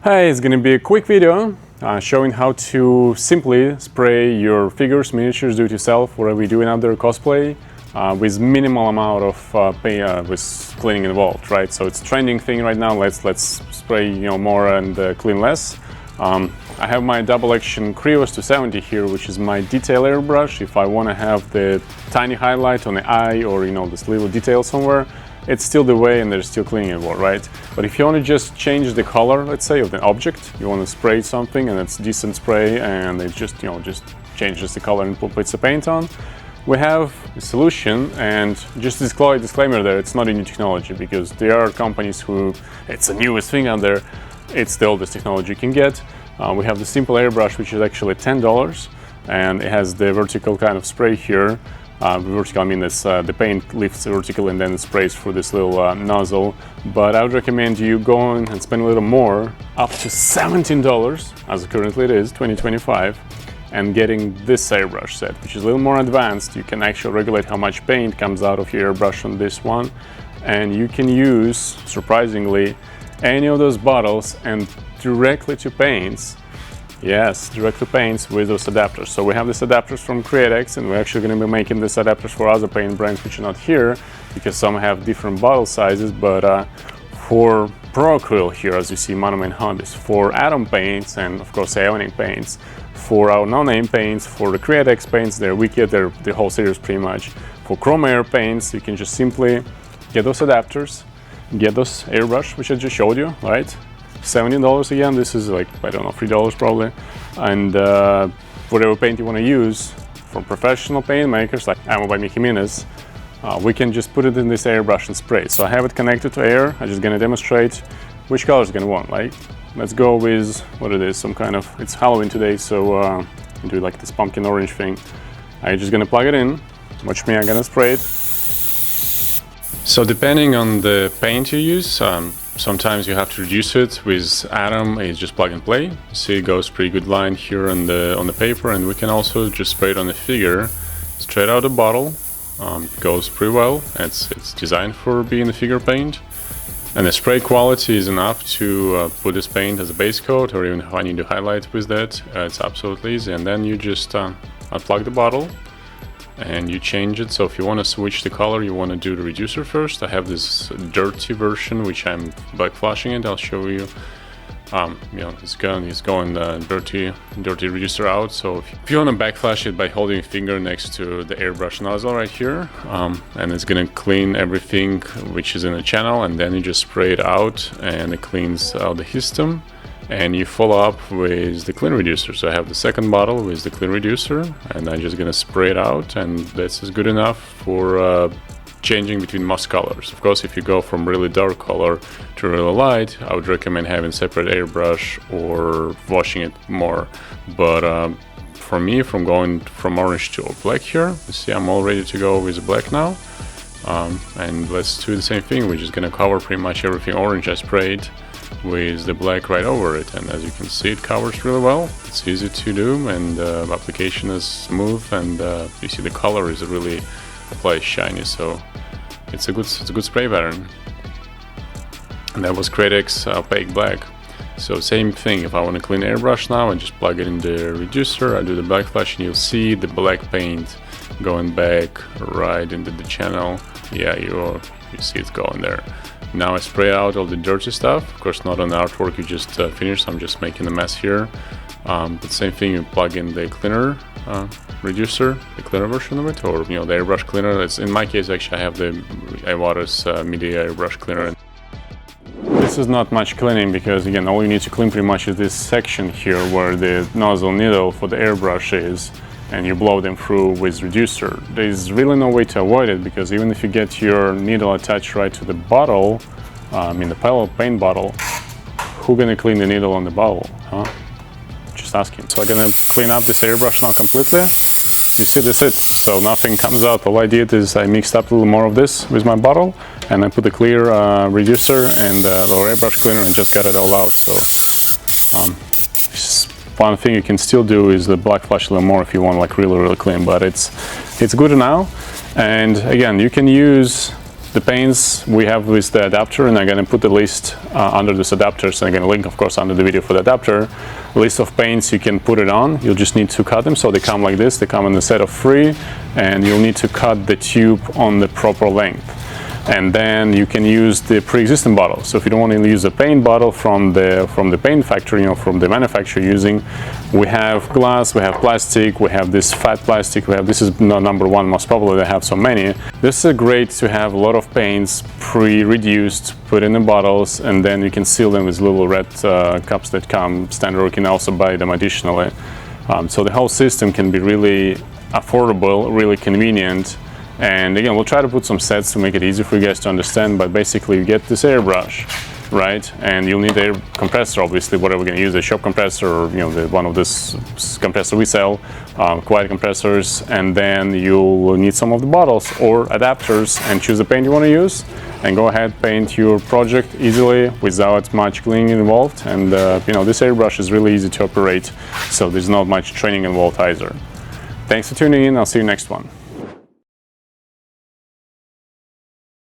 Hey, it's gonna be a quick video showing how to simply spray your figures, miniatures, do-it-yourself, whatever you're doing out there cosplay, with minimal amount of with cleaning involved, right? So it's a trending thing right now. Let's spray more and clean less. I have my double action Krios 270 here, which is my detail airbrush. If I want to have the tiny highlight on the eye or this little detail somewhere, it's still the way and there's still cleaning involved, right? But if you want to just change the color, let's say, of the object, you want to spray something and it's decent spray and it just changes the color and puts the paint on, we have a solution. And just disclaimer there, it's not a new technology, because there are companies who, it's the newest thing out there, it's the oldest technology you can get. We have the simple airbrush, which is actually $10, and it has the vertical kind of spray here. Vertical, I mean, the paint lifts vertical and then it sprays through this little nozzle. But I would recommend you going and spend a little more, up to $17, as currently it is, 2025, and getting this airbrush set, which is a little more advanced. You can actually regulate how much paint comes out of your airbrush on this one, and you can use, surprisingly, any of those bottles and directly to paints. Yes, direct to paints with those adapters. So we have these adapters from Createx, and we're actually going to be making these adapters for other paint brands which are not here, because some have different bottle sizes. But for Pro Acryl here, as you see, Monomain Hobbies, for Atom paints, and of course Ionic paints, for our no-name paints, for the Createx paints, they're Wicked, they're the whole series pretty much. For Chrome Air paints, you can just simply get those adapters, get those airbrush, which I just showed you, right? $17 again. This is like, I don't know, $3 probably. And whatever paint you want to use, from professional paint makers like Ammo by Mickey Minus, we can just put it in this airbrush and spray. So I have it connected to air. I'm just going to demonstrate which color is going to want, right? Let's go with what it is, some kind of, it's Halloween today, so you do like this pumpkin orange thing. I'm just going to plug it in. Watch me, I'm going to spray it. So depending on the paint you use, sometimes you have to reduce it. With Atom, it's just plug and play. You see, it goes pretty good line here on the paper, and we can also just spray it on the figure straight out of the bottle. It goes pretty well. It's designed for being a figure paint, and the spray quality is enough to put this paint as a base coat, or even if I need to highlight with that, it's absolutely easy. And then you just unplug the bottle and you change it. So if you want to switch the color, you want to do the reducer first. I have this dirty version, which I'm backflashing it. I'll show you. It's going dirty reducer out. So if you want to backflash it by holding your finger next to the airbrush nozzle right here, and it's going to clean everything which is in the channel, and then you just spray it out and it cleans out the histone. And you follow up with the clean reducer. So I have the second bottle with the clean reducer, and I'm just gonna spray it out, and this is good enough for changing between most colors. Of course, if you go from really dark color to really light, I would recommend having separate airbrush or washing it more. But for me, from going from orange to black here, you see I'm all ready to go with black now. And let's do the same thing. We're just gonna cover pretty much everything orange I sprayed with the black right over it, and as you can see, it covers really well. It's easy to do, and application is smooth, and you see the color is really applied shiny, so it's a good spray pattern. And that was Createx opaque black. So same thing, if I want to clean airbrush now, I just plug it in the reducer, I do the backflash, and you'll see the black paint going back right into the channel. Yeah, you see it going there. Now I spray out all the dirty stuff. Of course, not on the artwork you just finished. I'm just making a mess here. But same thing, you plug in the cleaner reducer, the cleaner version of it, or the airbrush cleaner. It's, in my case, actually, I have the Iwata's media airbrush cleaner. This is not much cleaning, because again, all you need to clean pretty much is this section here where the nozzle needle for the airbrush is, and you blow them through with reducer. There's really no way to avoid it, because even if you get your needle attached right to the bottle, in the paint bottle, who's gonna clean the needle on the bottle, huh? Just asking. So I'm gonna clean up this airbrush now completely. You see, this is it. So nothing comes out. All I did is I mixed up a little more of this with my bottle, and I put the clear reducer and the airbrush cleaner and just got it all out. So one thing you can still do is the black flash a little more if you want like really clean, but it's good now. And again, you can use The paints we have with the adapter, and I'm going to put the list under this adapter, so I'm going to link of course under the video for the adapter. List of paints you can put it on. You'll just need to cut them, so they come like this. They come in a set of 3, and you'll need to cut the tube on the proper length. And then you can use the pre-existing bottle. So if you don't want to use a paint bottle from the paint factory, you know, from the manufacturer using, we have glass, we have plastic, we have this fat plastic, this is number one most popular. They have so many. This is great to have a lot of paints pre-reduced, put in the bottles, and then you can seal them with little red cups that come standard, or you can also buy them additionally. So the whole system can be really affordable, really convenient. And again, we'll try to put some sets to make it easy for you guys to understand, but basically you get this airbrush, right? And you'll need air compressor, obviously, whatever we're going to use, a shop compressor, or you know, one of this compressor we sell, quiet compressors, and then you'll need some of the bottles or adapters, and choose the paint you want to use, and go ahead, paint your project easily without much cleaning involved. And you know, this airbrush is really easy to operate, so there's not much training involved either. Thanks for tuning in. I'll see you next one.